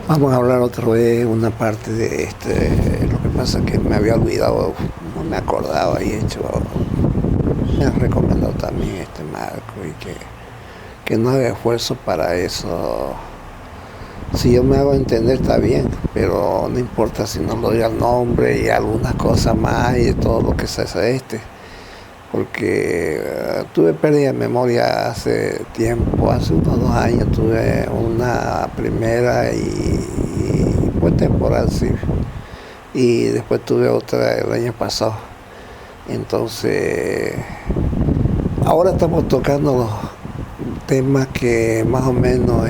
Vamos a hablar otra vez una parte de lo que pasa es que me había olvidado, no me acordaba y hecho, me han recomendado también este Marco y que no haga esfuerzo para eso. Si yo me hago entender está bien, pero no importa si no lo diga el nombre y algunas cosas más y de todo lo que se hace porque tuve pérdida de memoria hace tiempo, hace unos 2 años tuve una primera y fue temporal, sí, y después tuve otra el año pasado. Entonces, ahora estamos tocando los temas que más o menos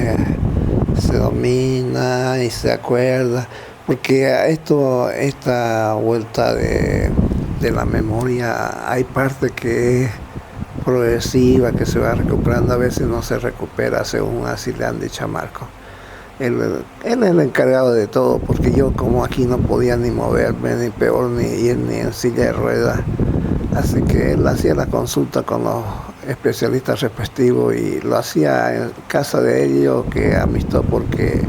se domina y se acuerda, porque a esta vuelta de la memoria hay parte que es progresiva, que se va recuperando, a veces no se recupera, según así le han dicho a Marco. Él es el encargado de todo, porque yo como aquí no podía ni moverme, ni peor, ni ir ni en silla de ruedas, así que él hacía la consulta con los especialistas respectivos y lo hacía en casa de ellos, que amistó porque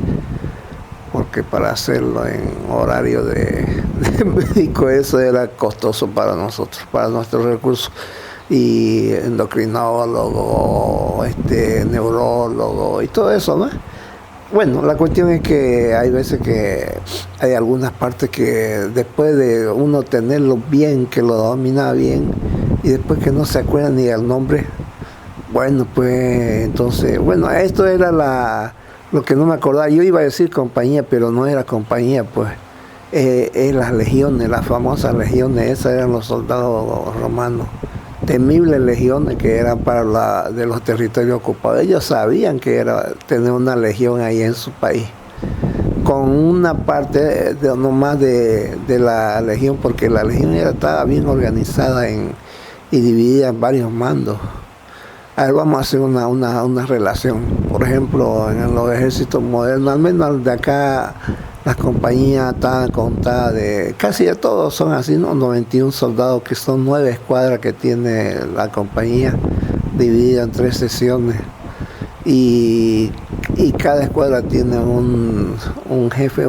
para hacerlo en horario de médico eso era costoso para nosotros, para nuestros recursos. Y endocrinólogo, neurólogo y todo eso, ¿no? Bueno, la cuestión es que hay veces que hay algunas partes que después de uno tenerlo bien, que lo domina bien, y después que no se acuerda ni el nombre, bueno, pues entonces, bueno, esto era lo que no me acordaba. Yo iba a decir compañía, pero no era compañía, pues. Las legiones, las famosas legiones, esas eran los soldados romanos. Temibles legiones que eran de los territorios ocupados. Ellos sabían que era tener una legión ahí en su país, con una parte nomás de la legión, porque la legión estaba bien organizada y dividida en varios mandos. A ver, vamos a hacer una relación. Por ejemplo, en los ejércitos modernos, al menos de acá, las compañías están contadas casi de todos son así, ¿no? 91 soldados, que son 9 escuadras que tiene la compañía, dividida en 3 secciones. Y cada escuadra tiene un jefe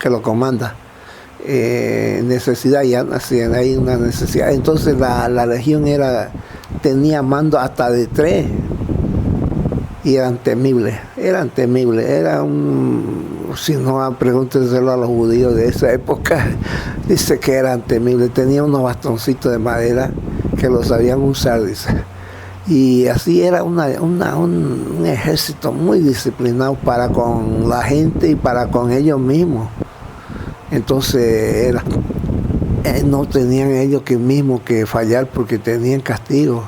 que lo comanda. Necesidad, ya hay una necesidad. Entonces la legión tenía mando hasta de 3 y eran temibles, si no, pregúntenselo a los judíos de esa época, dice que eran temibles, tenían unos bastoncitos de madera que los sabían usar, dice. Y así era un ejército muy disciplinado para con la gente y para con ellos mismos. Entonces no tenían ellos que fallar, porque tenían castigos,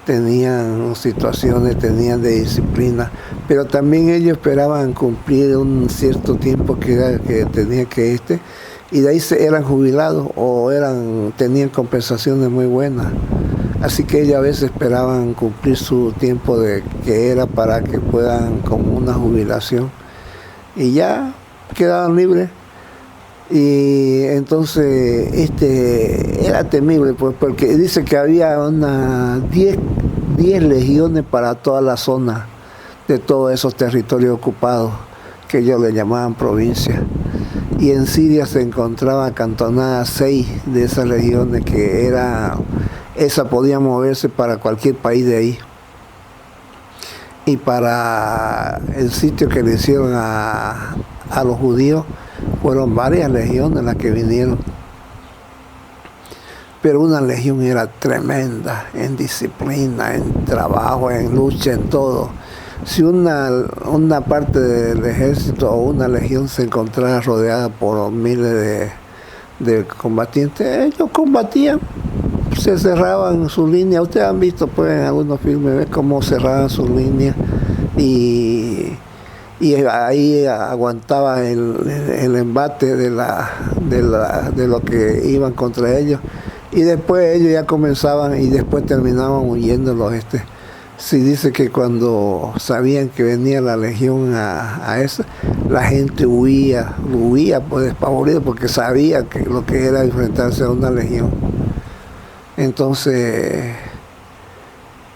tenían situaciones, tenían de disciplina, pero también ellos esperaban cumplir un cierto tiempo que tenía y de ahí eran jubilados o tenían compensaciones muy buenas. Así que ellos a veces esperaban cumplir su tiempo que era para que puedan como una jubilación y ya quedaban libres. Y entonces era temible, pues, porque dice que había unas 10 legiones para toda la zona de todos esos territorios ocupados, que ellos le llamaban provincias. Y en Siria se encontraban acantonadas 6 de esas legiones, esa podía moverse para cualquier país de ahí. Y para el sitio que le hicieron a los judíos, fueron varias legiones las que vinieron. Pero una legión era tremenda en disciplina, en trabajo, en lucha, en todo. Si una parte del ejército o una legión se encontraba rodeada por miles de combatientes, ellos combatían, se cerraban su línea. Ustedes han visto pues en algunos filmes, ¿ves cómo cerraban su línea? Y ahí aguantaba el embate de lo que iban contra ellos, y después ellos ya comenzaban y después terminaban huyendo los Sí, dice que cuando sabían que venía la legión a esa, la gente huía pues despavorido, porque sabía que lo que era enfrentarse a una legión. Entonces,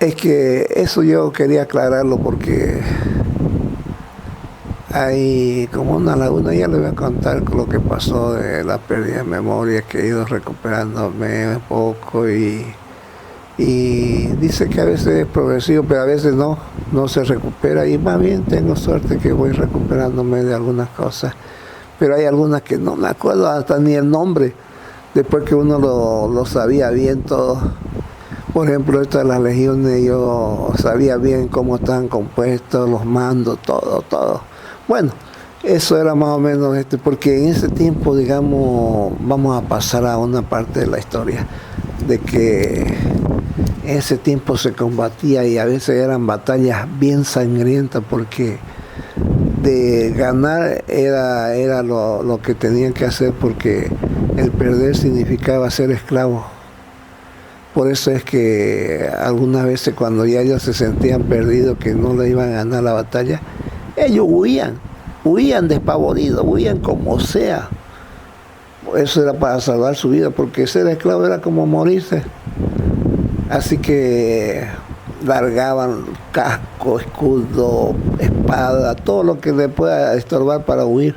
es que eso yo quería aclararlo, porque hay como una laguna. Ya le voy a contar lo que pasó de la pérdida de memoria, que he ido recuperándome un poco y dice que a veces es progresivo, pero a veces no se recupera, y más bien tengo suerte que voy recuperándome de algunas cosas, pero hay algunas que no me acuerdo hasta ni el nombre, después que uno lo sabía bien todo. Por ejemplo, esto de las legiones, yo sabía bien cómo estaban compuestos, los mandos, todo. Bueno, eso era más o menos porque en ese tiempo, digamos, vamos a pasar a una parte de la historia, de que en ese tiempo se combatía y a veces eran batallas bien sangrientas, porque de ganar era lo que tenían que hacer, porque el perder significaba ser esclavo. Por eso es que algunas veces cuando ya ellos se sentían perdidos, que no le iban a ganar la batalla, ellos huían despavoridos, huían como sea. Eso era para salvar su vida, porque ser esclavo era como morirse. Así que largaban casco, escudo, espada, todo lo que le pueda estorbar para huir.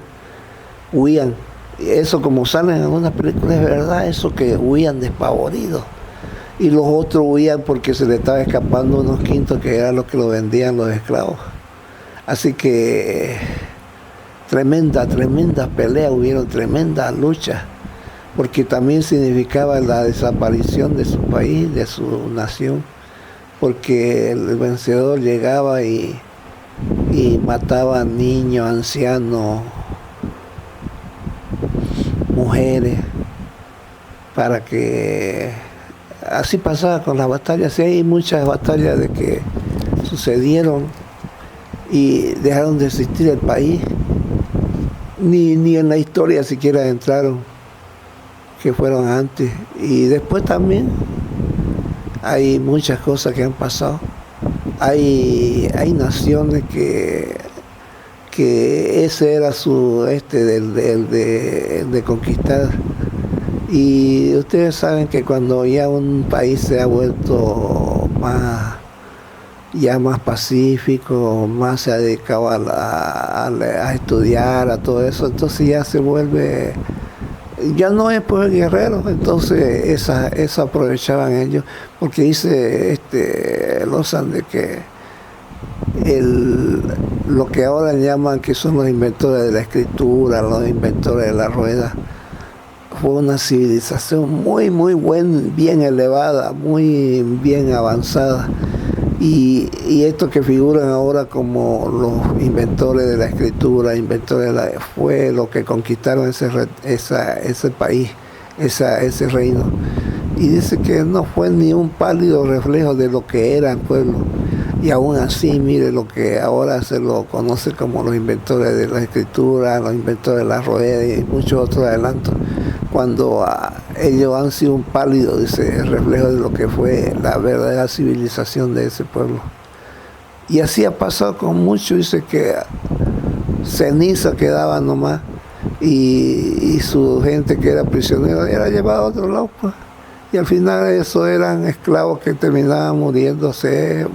Huían. Y eso, como salen en algunas películas, es verdad, eso, que huían despavoridos. Y los otros huían porque se les estaba escapando unos quintos, que eran los que lo vendían los esclavos. Así que tremendas peleas hubieron, tremendas luchas, porque también significaba la desaparición de su país, de su nación, porque el vencedor llegaba y mataba a niños, ancianos, mujeres, para que así pasaba con las batallas. Sí, hay muchas batallas de que sucedieron y dejaron de existir el país, ni en la historia siquiera entraron, que fueron antes. Y después también hay muchas cosas que han pasado. Hay naciones que ese era su de conquistar. Y ustedes saben que cuando ya un país se ha vuelto más pacífico, más se ha dedicado a estudiar, a todo eso, entonces ya se vuelve, ya no es por guerreros. Entonces esa aprovechaban ellos, porque dice Lozan de que lo que ahora llaman que son los inventores de la escritura, los inventores de la rueda, fue una civilización muy bien elevada, muy bien avanzada. Y estos que figuran ahora como los inventores de la escritura, fue lo que conquistaron ese país, ese reino. Y dice que no fue ni un pálido reflejo de lo que era el pueblo. Y aún así, mire lo que ahora se lo conoce como los inventores de la escritura, los inventores de la rueda y muchos otros adelantos, cuando ellos han sido un pálido, dice, reflejo de lo que fue la verdadera civilización de ese pueblo. Y así ha pasado con muchos, dice que ceniza quedaba nomás, y su gente que era prisionera era llevada a otro lado, pues. Y al final eso eran esclavos que terminaban muriéndose,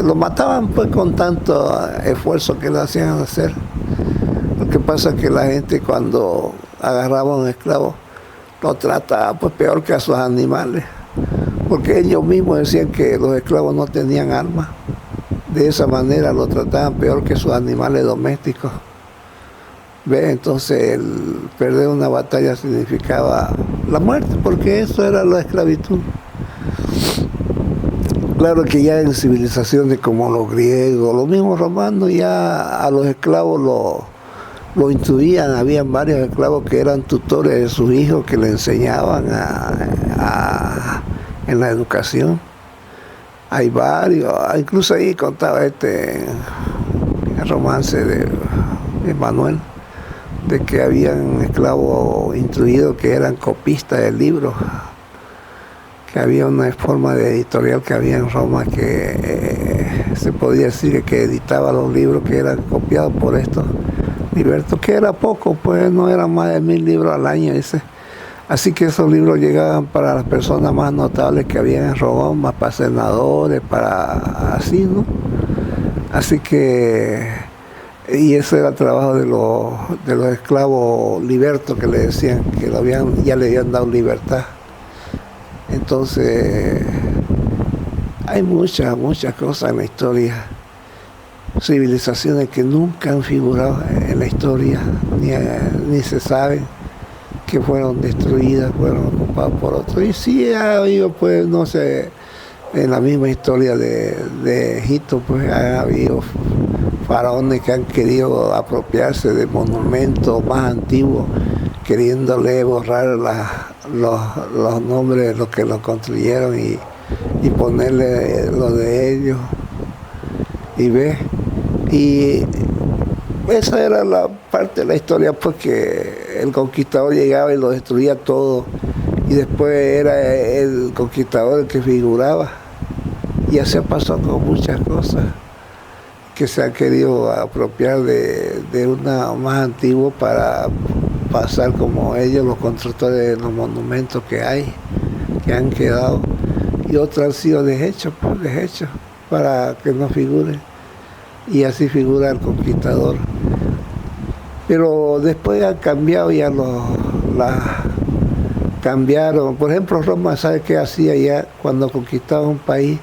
lo mataban pues con tanto esfuerzo que lo hacían hacer. Lo que pasa es que la gente, cuando agarraba a un esclavo, lo trataba pues peor que a sus animales, porque ellos mismos decían que los esclavos no tenían armas. De esa manera lo trataban peor que sus animales domésticos. ¿Ve? Entonces el perder una batalla significaba la muerte, porque eso era la esclavitud. Claro que ya en civilizaciones como los griegos, los mismos romanos, ya a los esclavos lo instruían. Habían varios esclavos que eran tutores de sus hijos, que le enseñaban en la educación. Hay varios, incluso ahí contaba el romance de Manuel, de que habían esclavos instruidos que eran copistas de libros, que había una forma de editorial que había en Roma que se podía decir que editaba los libros que eran copiados por estos libertos, que era poco, pues no eran más de 1000 libros al año, dice. Así que esos libros llegaban para las personas más notables que había en Roma, para senadores, para así, ¿no? Así que Y ese era el trabajo de los esclavos libertos que le decían, que ya le habían dado libertad. Entonces, hay muchas cosas en la historia, civilizaciones que nunca han figurado en la historia, ni se saben, que fueron destruidas, fueron ocupadas por otros. Y sí ha habido, pues, no sé, en la misma historia de Egipto, pues ha habido faraones que han querido apropiarse de monumentos más antiguos, queriéndole borrar los nombres de los que los construyeron y ponerle lo de ellos. Y ves, y esa era la parte de la historia, pues, que el conquistador llegaba y lo destruía todo, y después era el conquistador el que figuraba. Y así ha pasado con muchas cosas que se han querido apropiar de una más antiguo para pasar como ellos, los constructores de los monumentos que hay, que han quedado, y otros han sido deshechos para que no figuren, y así figura el conquistador. Pero después han cambiado ya cambiaron. Por ejemplo, Roma, ¿sabe qué hacía ya cuando conquistaba un país?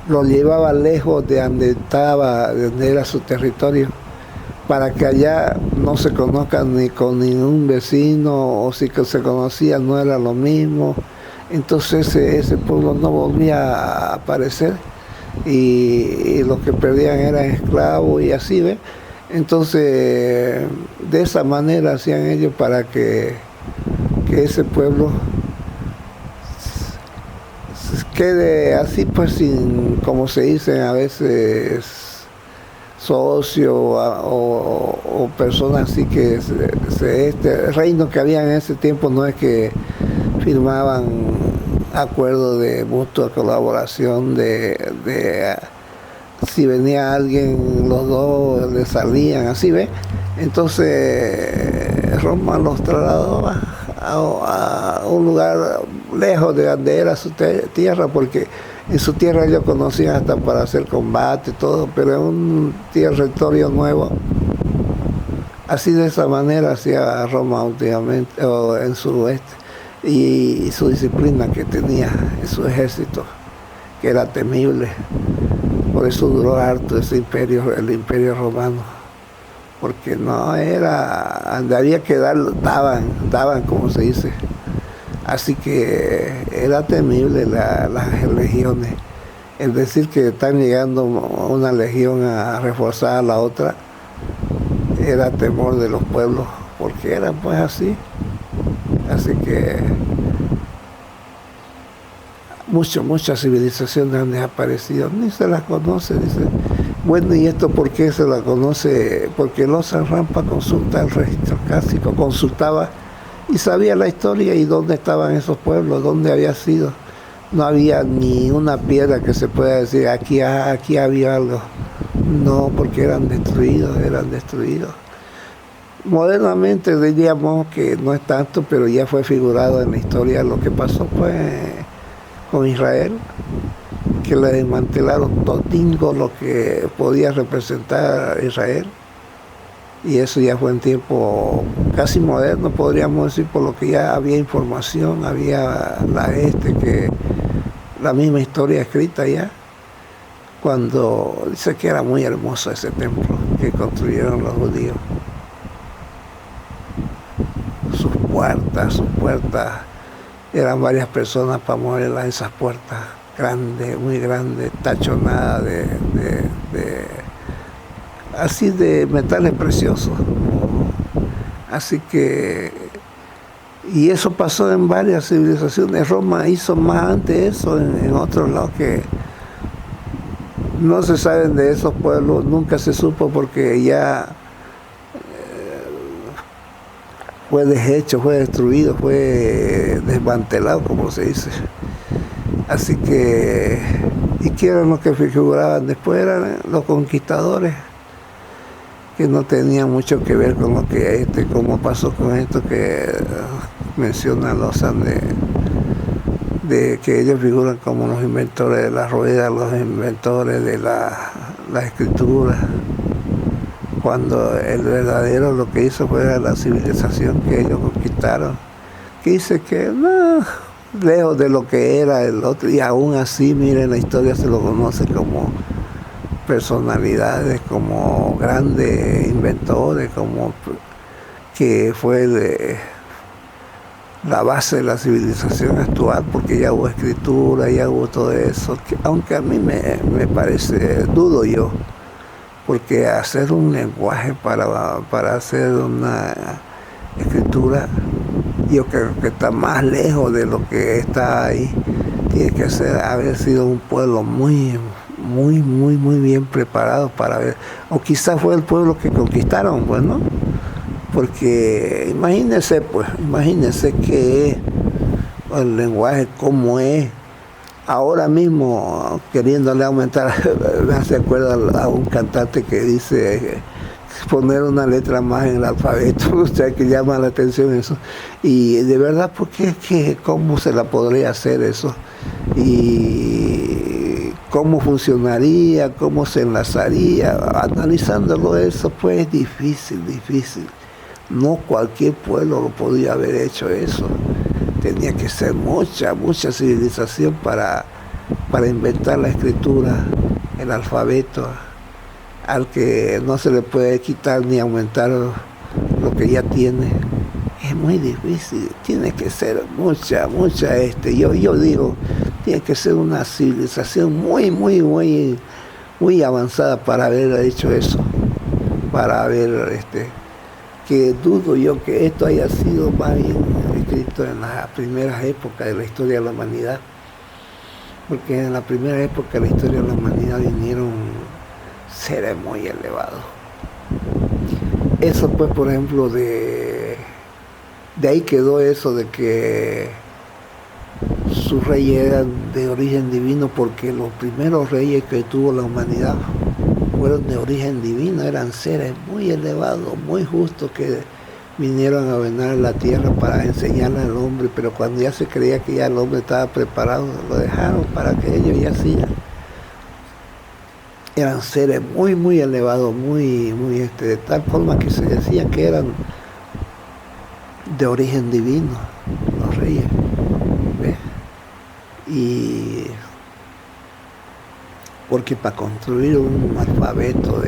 Lo llevaba lejos de donde estaba, de donde era su territorio, para que allá no se conozcan ni con ningún vecino, o si se conocían no era lo mismo. Entonces ese pueblo no volvía a aparecer, y los que perdían eran esclavos, y así, ¿ves? Entonces, de esa manera hacían ellos para que ese pueblo quede así, pues, sin, como se dicen a veces, socios o personas así que este reino que había en ese tiempo no es que firmaban acuerdos de mutua colaboración, si venía alguien, los dos le salían, así, ¿ves? Entonces Roma los trasladó a un lugar lejos de donde era su tierra, porque en su tierra ellos conocían hasta para hacer combate y todo, pero en un territorio nuevo. Así, de esa manera hacía Roma últimamente, o en su oeste, y su disciplina que tenía en su ejército, que era temible. Por eso duró harto ese imperio, el imperio romano, porque no era, donde había que dar, daban, como se dice. Así que era temible las legiones. Es decir, que están llegando una legión a reforzar a la otra, era temor de los pueblos, porque eran pues así. Así que muchas civilizaciones han desaparecido, ni se las conoce, dice. Bueno, ¿y esto por qué se la conoce? Porque Lozan Rampa consulta el registro clásico, consultaba y sabía la historia y dónde estaban esos pueblos, dónde había sido. No había ni una piedra que se pueda decir, aquí había algo. No, porque eran destruidos. Modernamente diríamos que no es tanto, pero ya fue figurado en la historia lo que pasó pues con Israel, que le desmantelaron todingo lo que podía representar a Israel. Y eso ya fue en tiempo casi moderno, podríamos decir, por lo que ya había información, había que la misma historia escrita ya, cuando dice que era muy hermoso ese templo que construyeron los judíos. Sus puertas, eran varias personas para moverlas, esas puertas grandes, muy grandes, tachonadas así de metales preciosos. Así que, y eso pasó en varias civilizaciones. Roma hizo más antes eso en otros lados, que no se saben de esos pueblos, nunca se supo, porque ya fue deshecho, fue destruido, fue desmantelado, como se dice. Así que, ¿y qué eran los que figuraban después? Eran los conquistadores, que no tenían mucho que ver con lo que como pasó con esto que menciona Lozan, de que ellos figuran como los inventores de la rueda, los inventores de la escritura. cuando el verdadero lo que hizo fue la civilización que ellos conquistaron, que dice que no, lejos de lo que era el otro, y aún así, miren, la historia se lo conoce como personalidades, como grandes inventores, como que fue la base de la civilización actual, porque ya hubo escritura, ya hubo todo eso, que, aunque a mí me parece, dudo yo, porque hacer un lenguaje para hacer una escritura, yo creo que está más lejos de lo que está ahí. Tiene que haber sido un pueblo muy bien preparado para ver, o quizás fue el pueblo que conquistaron, pues, ¿no? Porque imagínense que el lenguaje como es, ahora mismo queriéndole aumentar, me hace acuerdo a un cantante que dice poner una letra más en el alfabeto, o sea, que llama la atención eso. Y de verdad, porque ¿cómo se la podría hacer eso? Y cómo funcionaría, cómo se enlazaría, analizándolo eso, pues es difícil. No cualquier pueblo lo podía haber hecho eso. Tenía que ser mucha civilización para inventar la escritura, el alfabeto, al que no se le puede quitar ni aumentar lo que ya tiene. Es muy difícil, tiene que ser mucha, yo digo, tiene que ser una civilización muy avanzada para haber hecho eso, para haber, que dudo yo que esto haya sido más bien escrito en las primeras épocas de la historia de la humanidad, porque en la primera época de la historia de la humanidad vinieron seres muy elevados. Eso pues, por ejemplo, de ahí quedó eso de que sus reyes eran de origen divino, porque los primeros reyes que tuvo la humanidad fueron de origen divino, eran seres muy elevados, muy justos, que vinieron a gobernar la tierra para enseñarle al hombre, pero cuando ya se creía que ya el hombre estaba preparado, lo dejaron para que ellos ya sigan. Eran seres muy elevados, de tal forma que se decía que eran de origen divino, los reyes. ¿Ves? Y porque para construir un alfabeto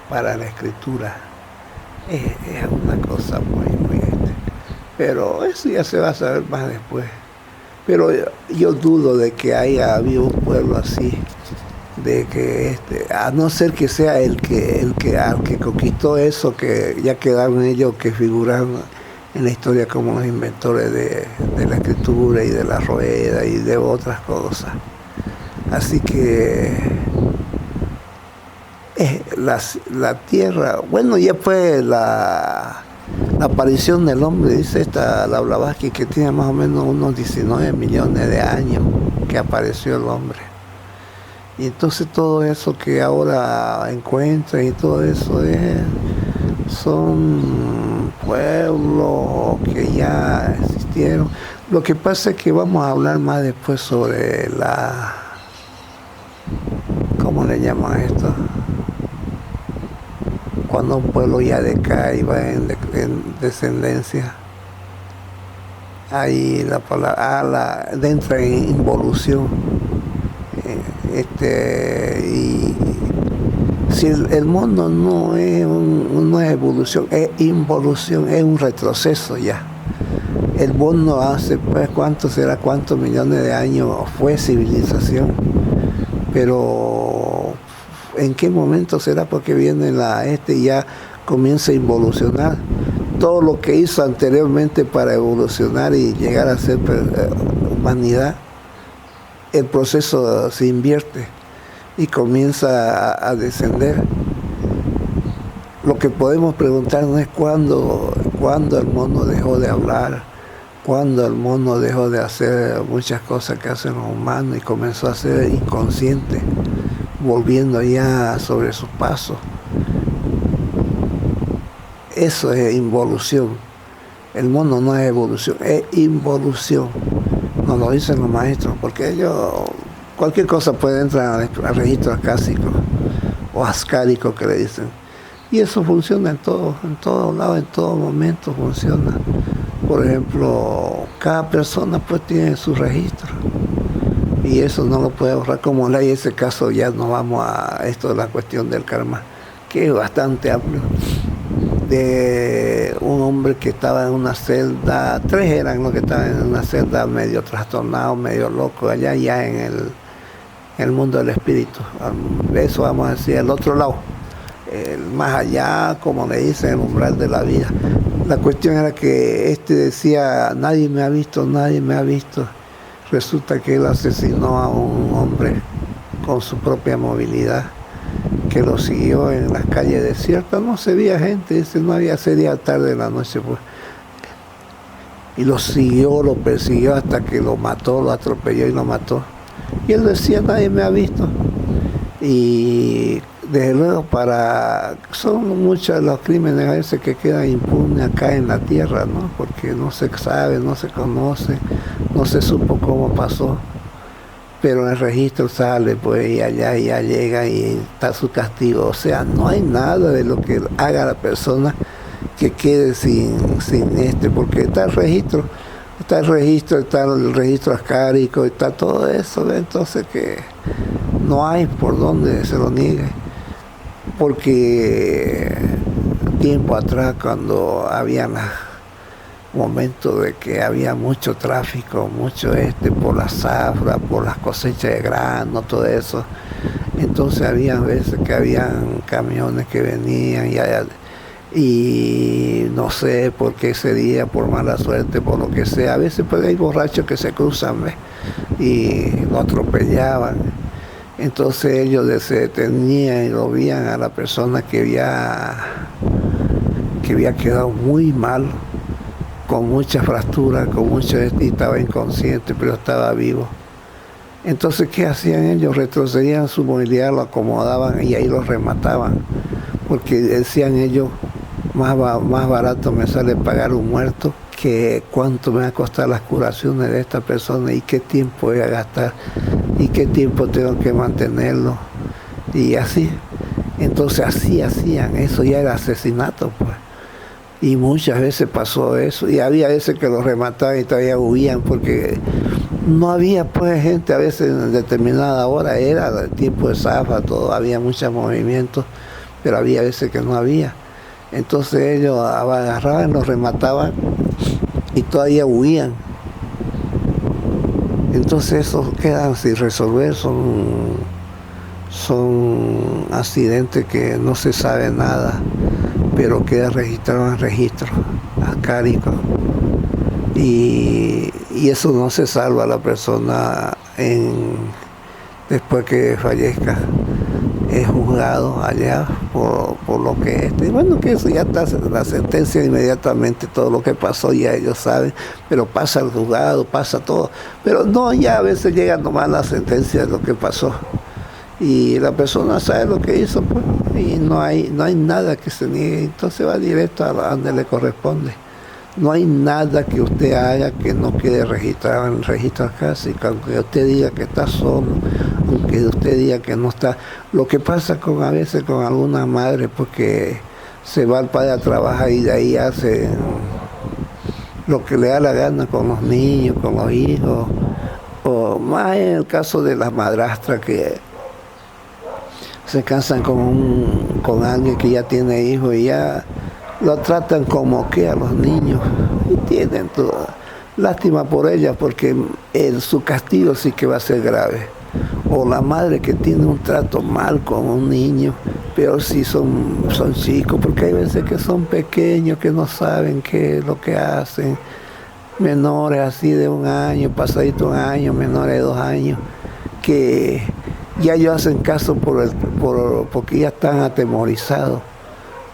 para la escritura es una cosa muy pero eso ya se va a saber más después. Pero yo dudo de que haya habido un pueblo así, de que a no ser que sea al que conquistó eso, que ya quedaron ellos que figuran en la historia como los inventores de la escritura y de la rueda y de otras cosas. Así que la tierra, bueno, ya fue la aparición del hombre, dice la Blavatsky, que tiene más o menos unos 19 millones de años que apareció el hombre. Y entonces todo eso que ahora encuentran y todo eso son pueblos que ya existieron. Lo que pasa es que vamos a hablar más después sobre ¿cómo le llaman esto? Cuando un pueblo ya decae y va en descendencia, ahí la palabra entra en involución. Y si el mundo no es evolución, es involución, es un retroceso ya. El mundo hace, pues, ¿cuántos millones de años fue civilización? Pero ¿en qué momento será? Porque viene y ya comienza a involucionar. Todo lo que hizo anteriormente para evolucionar y llegar a ser humanidad, el proceso se invierte y comienza a descender. Lo que podemos preguntarnos es cuándo el mono dejó de hablar, cuándo el mono dejó de hacer muchas cosas que hacen los humanos y comenzó a ser inconsciente, volviendo ya sobre sus pasos. Eso es involución. El mono no es evolución, es involución. Nos lo dicen los maestros, porque cualquier cosa puede entrar al registro acásico o ascárico que le dicen. Y eso funciona en todos lados, en todo momento funciona. Por ejemplo, cada persona pues tiene su registro y eso no lo puede borrar como ley. En ese caso ya no vamos a esto de la cuestión del karma, que es bastante amplio. De un hombre que estaba en una celda, 3 eran los que estaban en una celda medio trastornado, medio loco, allá ya en el mundo del espíritu. Eso vamos a decir, el otro lado, el más allá, como le dicen, el umbral de la vida. La cuestión era que este decía, nadie me ha visto, nadie me ha visto. Resulta que él asesinó a un hombre con su propia movilidad, que lo siguió en las calles desiertas, no se veía gente, dice, no había, sería tarde de la noche, pues. Y lo siguió, lo persiguió hasta que lo mató, lo atropelló y lo mató. Y él decía, nadie me ha visto. Y desde luego son muchos los crímenes a veces que quedan impunes acá en la tierra, ¿no? Porque no se sabe, no se conoce, no se supo cómo pasó. Pero en el registro sale, pues, y allá ya llega y está su castigo. O sea, no hay nada de lo que haga la persona que quede sin porque está el registro, está el registro ascárico, está todo eso, ¿ve? Entonces que no hay por donde se lo niegue. Porque tiempo atrás, cuando había momentos de que había mucho tráfico, mucho por la zafra, por las cosechas de grano, todo eso. Entonces había veces que habían camiones que venían y no sé por qué ese día, por mala suerte, por lo que sea, a veces pues hay borrachos que se cruzan, ¿ves? Y lo atropellaban. Entonces ellos se detenían y lo veían a la persona que había quedado muy mal, con muchas fracturas, y estaba inconsciente, pero estaba vivo. Entonces, ¿qué hacían ellos? Retrocedían su movilidad, lo acomodaban y ahí lo remataban, porque decían ellos, más barato me sale pagar un muerto que cuánto me va a costar las curaciones de esta persona y qué tiempo voy a gastar y qué tiempo tengo que mantenerlo. Y así. Entonces así hacían, eso ya era asesinato, pues. Y muchas veces pasó eso, y había veces que los remataban y todavía huían, porque no había pues gente a veces en determinada hora, era el tiempo de zafa, todo, había muchos movimientos, pero había veces que no había. Entonces ellos agarraban, los remataban y todavía huían. Entonces esos quedan sin resolver, son accidentes que no se sabe nada, pero queda registrado en registro ascárico. Y eso no se salva a la persona después que fallezca. Es juzgado allá por lo que es. Y bueno, que eso ya está, la sentencia inmediatamente, todo lo que pasó ya ellos saben, pero pasa el juzgado, pasa todo. Pero no, ya a veces llega nomás la sentencia de lo que pasó. Y la persona sabe lo que hizo, pues, y no hay nada que se niegue, entonces va directo a donde le corresponde. No hay nada que usted haga que no quede registrado en el registro acásico, aunque usted diga que está solo, aunque usted diga que no está. Lo que pasa a veces con algunas madres, porque se va al padre a trabajar y de ahí hace lo que le da la gana con los niños, con los hijos, o más en el caso de las madrastras que se casan con alguien que ya tiene hijos y ya lo tratan como que a los niños y tienen toda lástima por ellas, porque su castigo sí que va a ser grave. O la madre que tiene un trato mal con un niño, pero sí son chicos, porque hay veces que son pequeños, que no saben qué es lo que hacen, menores así de 1 año, pasadito 1 año, menores de 2 años, que ya ellos hacen caso porque ya están atemorizados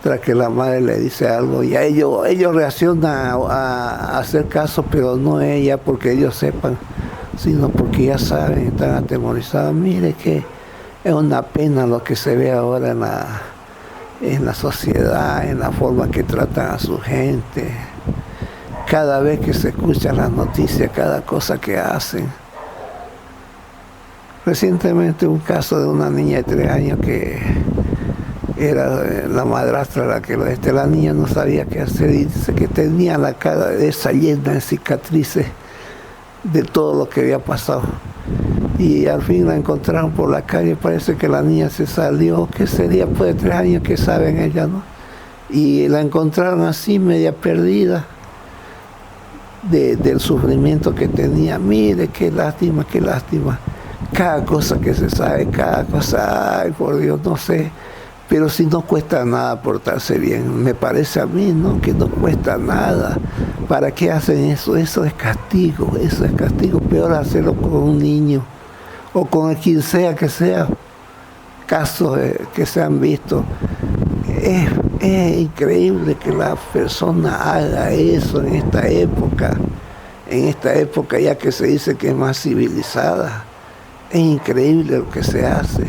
tras que la madre le dice algo, y a ellos reaccionan a hacer caso, pero no ella porque ellos sepan, sino porque ya saben, están atemorizados. Mire que es una pena lo que se ve ahora en la sociedad, en la forma que tratan a su gente. Cada vez que se escuchan las noticias, cada cosa que hacen. Recientemente un caso de una niña de 3 años que era la madrastra la que la niña no sabía qué hacer y dice que tenía la cara esa llena de cicatrices de todo lo que había pasado. Y al fin la encontraron por la calle, parece que la niña se salió, ¿qué sería? Después de 3 años, que saben ella, ¿no? Y la encontraron así, media perdida del sufrimiento que tenía. Mire, qué lástima, qué lástima. Cada cosa que se sabe, cada cosa, ay, por Dios, no sé. Pero si no cuesta nada portarse bien, me parece a mí, ¿no? Que no cuesta nada. ¿Para qué hacen eso? Eso es castigo, eso es castigo. Peor hacerlo con un niño o con el quien sea que sea. Casos que se han visto. Es increíble que la persona haga eso en esta época ya que se dice que es más civilizada. Es increíble lo que se hace,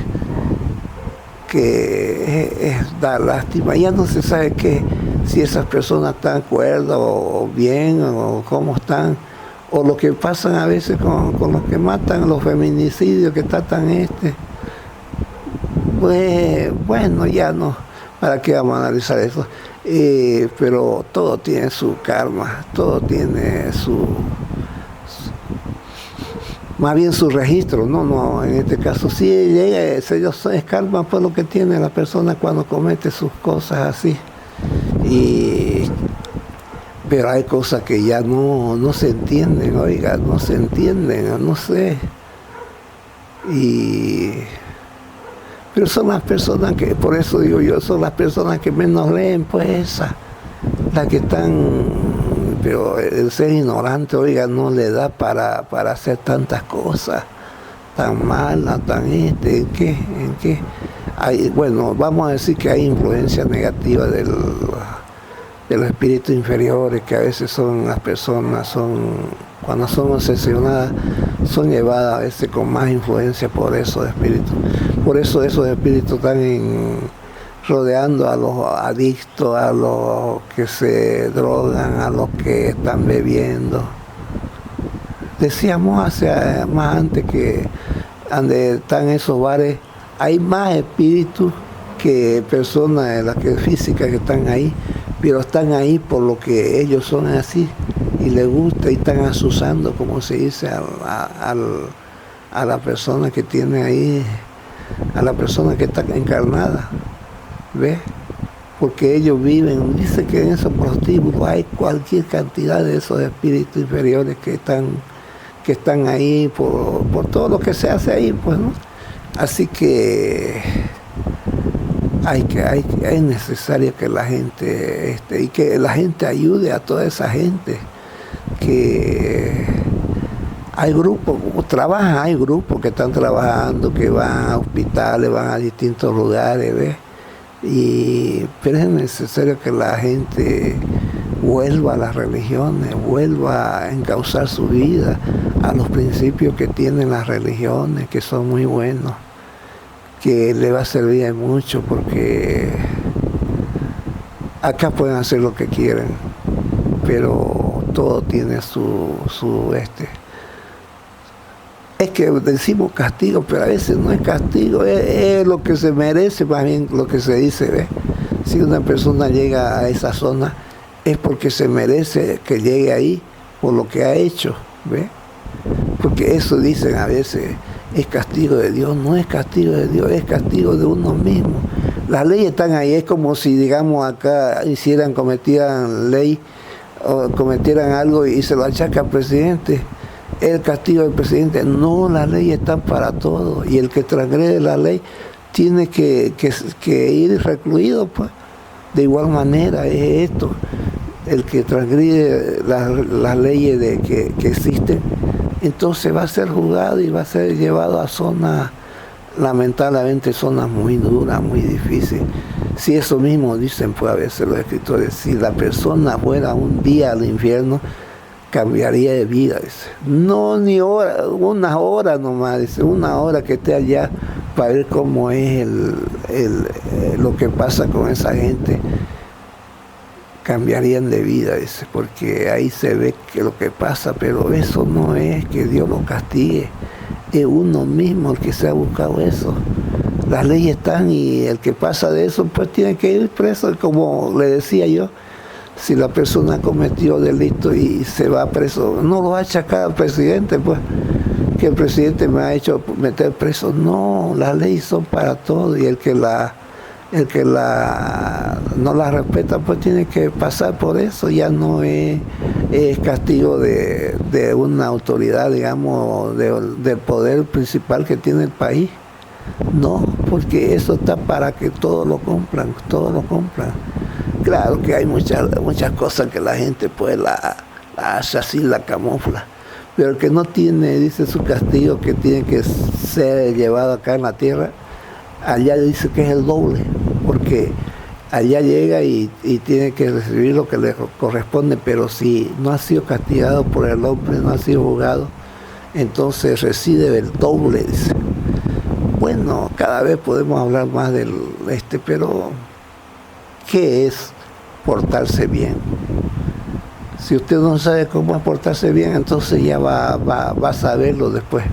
que es dar lástima. Ya no se sabe si esas personas están cuerdas o bien o cómo están, o lo que pasan a veces con los que matan, los feminicidios que tratan pues bueno, ya no, ¿para qué vamos a analizar eso? Pero todo tiene su karma, todo tiene más bien su registro, no, en este caso sí llega, ellos es karma por lo que tiene la persona cuando comete sus cosas así. Pero hay cosas que ya no se entienden, oiga, no se entienden, no sé. Pero son las personas que, por eso digo yo, son las personas que menos leen, pues esas, las que están. Pero el ser ignorante, oiga, no le da para hacer tantas cosas tan malas, ¿en qué? Bueno, vamos a decir que hay influencia negativa de los espíritus inferiores, que a veces son las personas, cuando son obsesionadas, son llevadas a veces con más influencia por esos espíritus. Por eso esos espíritus están rodeando a los adictos, a los que se drogan, a los que están bebiendo. Decíamos más antes que donde están esos bares hay más espíritus que personas, las que físicas que están ahí, pero están ahí por lo que ellos son así y les gusta y están asusando, como se dice, a la persona que tiene ahí, a la persona que está encarnada. ¿Ves? Porque ellos viven, dice que en esos prostíbulos hay cualquier cantidad de esos espíritus inferiores que están ahí por todo lo que se hace ahí, pues, ¿no? Así que es necesario que la gente y que la gente ayude a toda esa gente, que hay grupos, hay grupos que están trabajando, que van a hospitales, van a distintos lugares, ¿ves? Pero es necesario que la gente vuelva a las religiones, vuelva a encauzar su vida a los principios que tienen las religiones, que son muy buenos, que le va a servir mucho, porque acá pueden hacer lo que quieren, pero todo tiene su es que decimos castigo, pero a veces no es castigo, es lo que se merece, más bien lo que se dice, ¿ves? Si una persona llega a esa zona, es porque se merece que llegue ahí por lo que ha hecho, ¿ves? Porque eso dicen a veces, es castigo de Dios, no es castigo de Dios, es castigo de uno mismo. Las leyes están ahí, es como si, digamos, acá cometieran ley, o cometieran algo y se lo achaca al presidente. El castigo del presidente, no, las leyes están para todos, y el que transgrede la ley tiene que ir recluido, pues. De igual manera es esto, el que transgrede las leyes que existen, entonces va a ser juzgado y va a ser llevado a zonas, lamentablemente zonas muy duras, muy difíciles. Si eso mismo dicen, pues a veces los escritores, si la persona fuera un día al infierno, cambiaría de vida, dice. No ni hora, una hora nomás, dice, una hora que esté allá para ver cómo es lo que pasa con esa gente, cambiarían de vida, dice, porque ahí se ve que lo que pasa, pero eso no es que Dios lo castigue, es uno mismo el que se ha buscado eso. Las leyes están y el que pasa de eso pues tiene que ir preso. Como le decía yo, si la persona cometió delito y se va preso, no lo va a achacar al presidente, pues, que el presidente me ha hecho meter preso. No, las leyes son para todos y el que no la respeta pues tiene que pasar por eso. Ya no es castigo de una autoridad, digamos, del poder principal que tiene el país. No, porque eso está para que todos lo cumplan, todos lo cumplan. Claro que hay muchas cosas que la gente pues la hace así, la camufla. Pero el que no tiene, dice su castigo, que tiene que ser llevado acá en la tierra, allá dice que es el doble, porque allá llega y tiene que recibir lo que le corresponde, pero si no ha sido castigado por el hombre, no ha sido juzgado, entonces recibe el doble, dice. Bueno, cada vez podemos hablar más pero ¿qué es portarse bien? Si usted no sabe cómo es portarse bien, entonces ya va a saberlo después.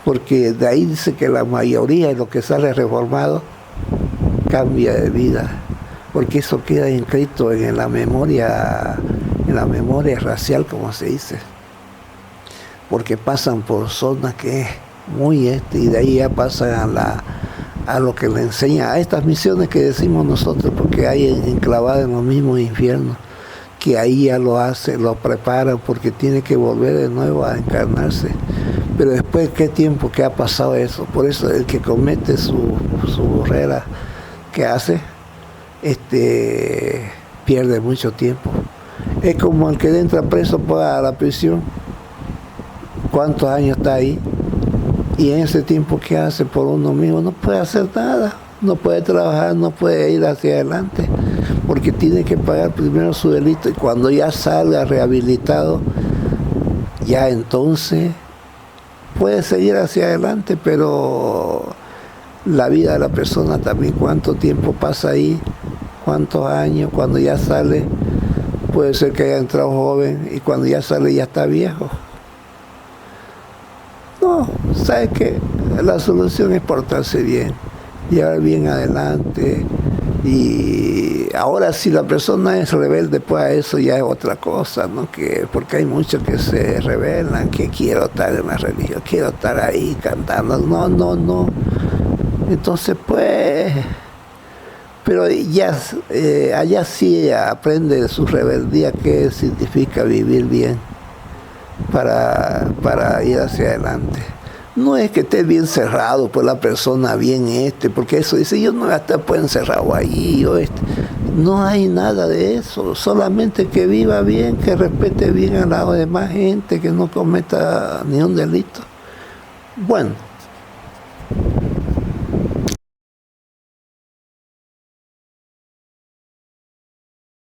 Porque de ahí dice que la mayoría de lo que sale reformado cambia de vida, porque eso queda inscrito en la memoria racial, como se dice. Porque pasan por zonas que es muy y de ahí ya pasan a lo que le enseña, a estas misiones que decimos nosotros, porque hay enclavadas en los mismos infiernos, que ahí ya lo hacen, lo preparan, porque tiene que volver de nuevo a encarnarse. Pero después, ¿qué tiempo que ha pasado eso? Por eso el que comete su burrera que hace, pierde mucho tiempo. Es como el que entra preso a la prisión, ¿cuántos años está ahí? Y en ese tiempo que hace por uno mismo, no puede hacer nada, no puede trabajar, no puede ir hacia adelante, porque tiene que pagar primero su delito, y cuando ya salga rehabilitado, ya entonces puede seguir hacia adelante, pero la vida de la persona también, cuánto tiempo pasa ahí, cuántos años, cuando ya sale, puede ser que haya entrado joven, y cuando ya sale ya está viejo. No, ¿sabe qué? La solución es portarse bien, llevar bien adelante. Y ahora si la persona es rebelde, pues a eso ya es otra cosa, ¿no? Porque hay muchos que se rebelan, que quiero estar en la religión, quiero estar ahí cantando. No. Entonces, pues, pero ya allá sí aprende de su rebeldía qué significa vivir bien para ir hacia adelante. No es que esté bien cerrado por la persona, bien porque eso dice, yo no voy a estar pues encerrado ahí, no hay nada de eso, solamente que viva bien, que respete bien a la demás gente, que no cometa ni un delito. Bueno,